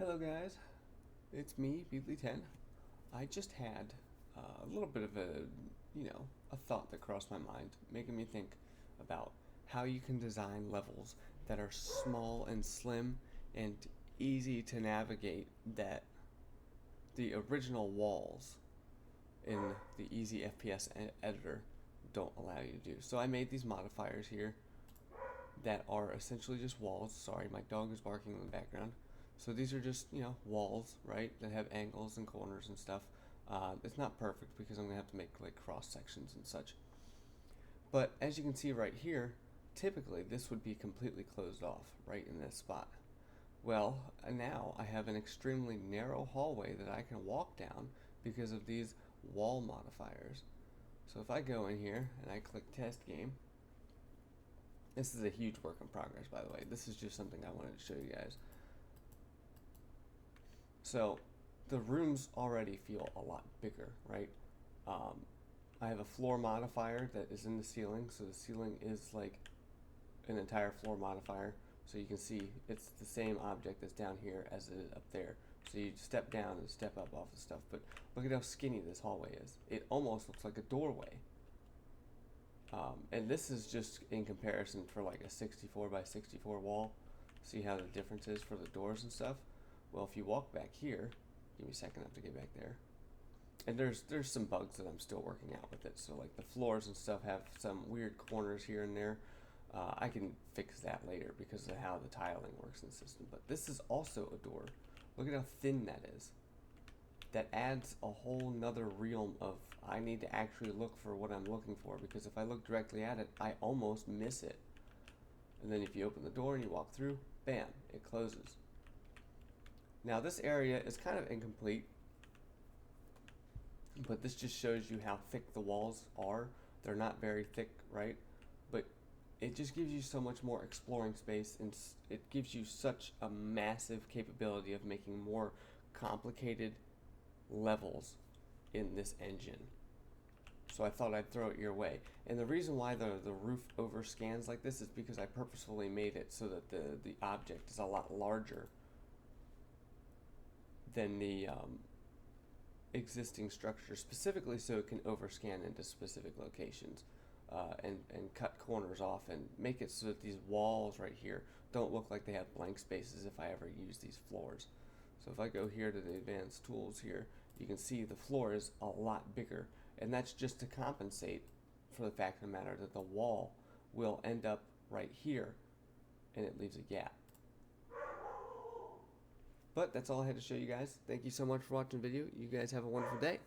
Hello guys, it's me, Beatley10. I just had a little bit of a thought that crossed my mind, making me think about how you can design levels that are small and slim and easy to navigate that the original walls in the easy FPS editor don't allow you to do. So I made these modifiers here that are essentially just walls. Sorry, my dog is barking in the background. So these are just, walls, right, that have angles and corners and stuff. It's not perfect because I'm going to have to make like cross sections and such. But as you can see right here, typically this would be completely closed off right in this spot. Well, now I have an extremely narrow hallway that I can walk down because of these wall modifiers. So if I go in here and I click test game, this is a huge work in progress, by the way. This is just something I wanted to show you guys. So the rooms already feel a lot bigger, right? I have a floor modifier that is in the ceiling, so the ceiling is like an entire floor modifier. So you can see it's the same object that's down here as it is up there. So you step down and step up off the stuff, but look at how skinny this hallway is. It almost looks like a doorway. And this is just in comparison for like a 64 by 64 wall. See how the difference is for the doors and stuff? Well, if you walk back here, give me a second, I have to get back there. And there's some bugs that I'm still working out with it. So like the floors and stuff have some weird corners here and there. I can fix that later because of how the tiling works in the system. But this is also a door. Look at how thin that is. That adds a whole nother realm of I need to actually look for what I'm looking for, because if I look directly at it, I almost miss it. And then if you open the door and you walk through, bam, it closes. Now this area is kind of incomplete, but this just shows you how thick the walls are. They're not very thick, right? But it just gives you so much more exploring space, and it gives you such a massive capability of making more complicated levels in this engine. So I thought I'd throw it your way. And the reason why the roof overscans like this is because I purposefully made it so that the object is a lot larger than the existing structure, specifically so it can overscan into specific locations and cut corners off and make it so that these walls right here don't look like they have blank spaces if I ever use these floors. So if I go here to the advanced tools here, you can see the floor is a lot bigger, and that's just to compensate for the fact of the matter that the wall will end up right here and it leaves a gap. But that's all I had to show you guys. Thank you so much for watching the video. You guys have a wonderful day.